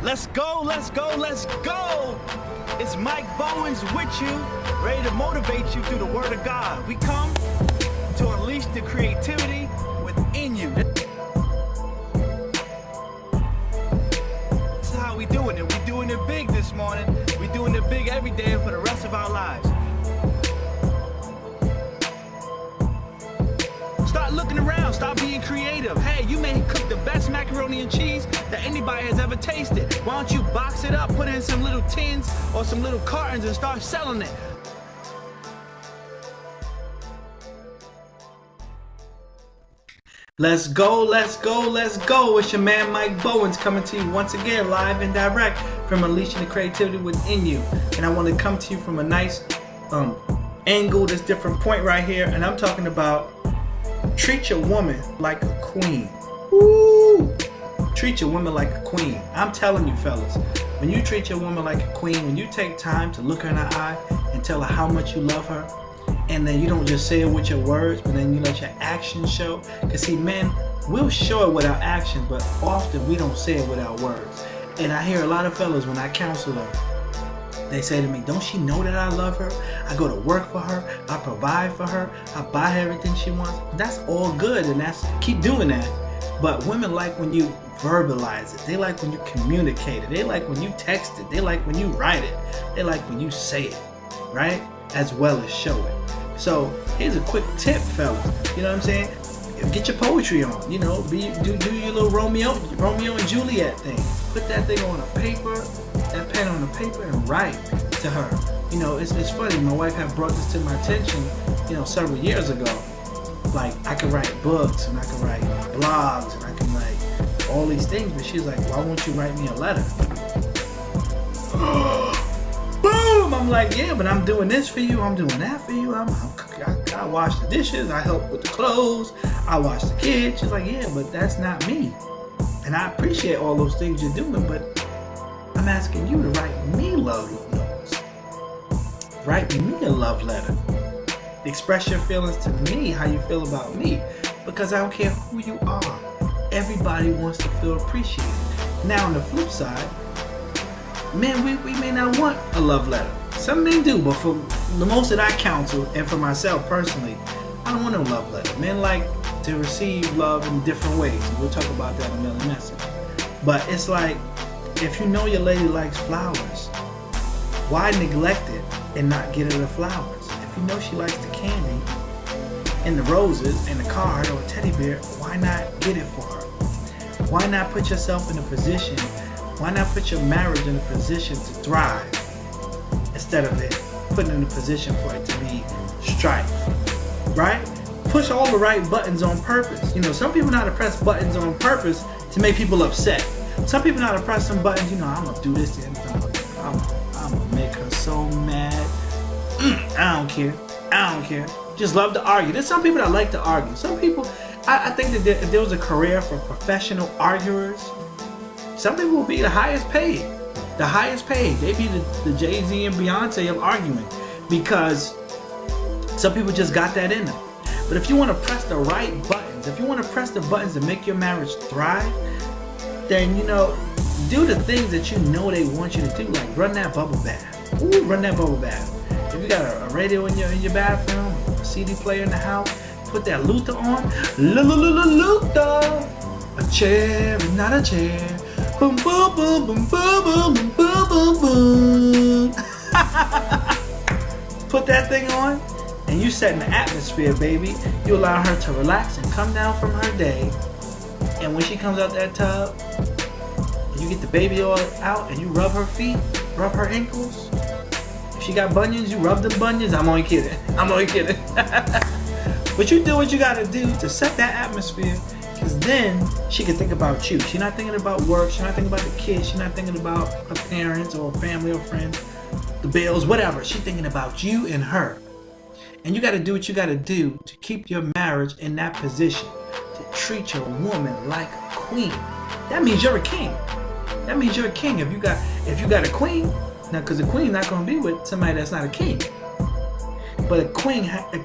Let's go, let's go, let's go! It's Mike Bowens with you, ready to motivate you through the Word of God. We come to unleash the creativity within you. This is how we doing it. We doing it big this morning. We doing it big every day for the rest of our lives. Start looking around, start being creative. Hey, you may cook the best macaroni and cheese that anybody has ever tasted. Why don't you box it up, put it in some little tins or some little cartons and start selling it? Let's go, let's go, let's go. It's your man Mike Bowens coming to you once again live and direct from Unleashing the Creativity Within You. And I want to come to you from a nice angle, this different point right here. And I'm talking about treat your woman like a queen. Woo! Treat your woman like a queen. I'm telling you, fellas, when you treat your woman like a queen, when you take time to look her in the eye and tell her how much you love her, and then you don't just say it with your words, but then you let your actions show. Because see, men, we'll show it with our actions, but often we don't say it with our words. And I hear a lot of fellas when I counsel them, they say to me, don't she know that I love her? I go to work for her, I provide for her, I buy her everything she wants. That's all good, and keep doing that. But women like when you verbalize it. They like when you communicate it. They like when you text it. They like when you write it. They like when you say it, right? As well as show it. So here's a quick tip, fellas. You know what I'm saying? Get your poetry on. You know, do your little Romeo and Juliet thing. Put that thing on a paper, that pen on the paper, and write to her. You know, it's funny. My wife had brought this to my attention, you know, several years ago. Like, I could write books, and I could write blogs, and I can write all these things, but she's like, why won't you write me a letter? Boom! I'm like, yeah, but I'm doing this for you, I'm doing that for you, I wash the dishes, I help with the clothes, I watch the kids. She's like, yeah, but that's not me. And I appreciate all those things you're doing, but I'm asking you to write me love notes. Write me a love letter. Express your feelings to me, how you feel about me, because I don't care who you are. Everybody wants to feel appreciated. Now on the flip side, men, we may not want a love letter. Some men do, but for the most that I counsel, and for myself personally, I don't want no love letter. Men like to receive love in different ways. We'll talk about that in another message. But it's like, if you know your lady likes flowers, why neglect it and not get her the flowers? If you know she likes the candy and the roses and the card or a teddy bear, why not get it for her? Why not put yourself in a position, why not put your marriage in a position to thrive instead of it putting in a position for it to be strife, right? Push all the right buttons on purpose. You know, some people know how to press buttons on purpose to make people upset. Some people know how to press some buttons, you know, I'm gonna do this to him, I'm gonna make her so mad. I don't care. Just love to argue. There's some people that like to argue. Some people, I think that if there was a career for professional arguers, some people will be the highest paid. The highest paid. They'd be the Jay-Z and Beyonce of arguing, because some people just got that in them. But if you want to press the right buttons, if you want to press the buttons to make your marriage thrive, then, you know, do the things that you know they want you to do, like run that bubble bath. Ooh, run that bubble bath. If you got a radio in your bathroom, a CD player in the house, put that Luther on. Luther. A chair is not a chair. Boom, boom, boom, boom, boom, boom, boom, boom, boom. Put that thing on, and you set an atmosphere, baby. You allow her to relax and come down from her day. And when she comes out that tub, you get the baby oil out and you rub her feet, rub her ankles. If she got bunions, you rub the bunions. I'm only kidding. But you do what you gotta do to set that atmosphere, because then she can think about you. She's not thinking about work, she's not thinking about the kids, she's not thinking about her parents or family or friends, the bills, whatever. She's thinking about you and her. And you gotta do what you gotta do to keep your marriage in that position, to treat your woman like a queen. That means you're a king. That means you're a king if you got a queen. Now, because a queen's not going to be with somebody that's not a king. But a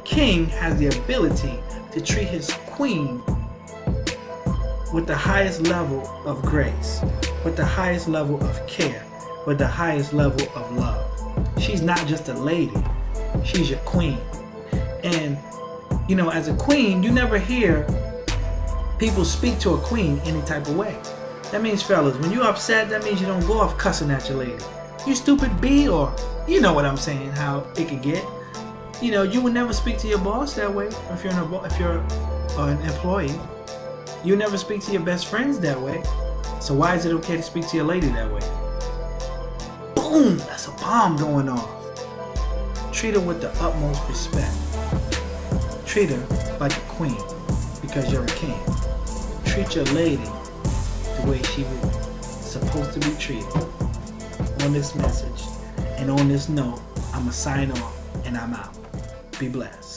king has the ability to treat his queen with the highest level of grace, with the highest level of care, with the highest level of love. She's not just a lady, she's your queen. And you know, as a queen, you never hear people speak to a queen any type of way. That means, fellas, when you're upset, that means you don't go off cussing at your lady. You stupid B, or you know what I'm saying, how it could get. You know, you would never speak to your boss that way if you're an employee. You never speak to your best friends that way. So why is it okay to speak to your lady that way? Boom! That's a bomb going off. Treat her with the utmost respect. Treat her like a queen because you're a king. Treat your lady the way she was supposed to be treated. On this message and on this note, I'ma sign off and I'm out. Be blessed.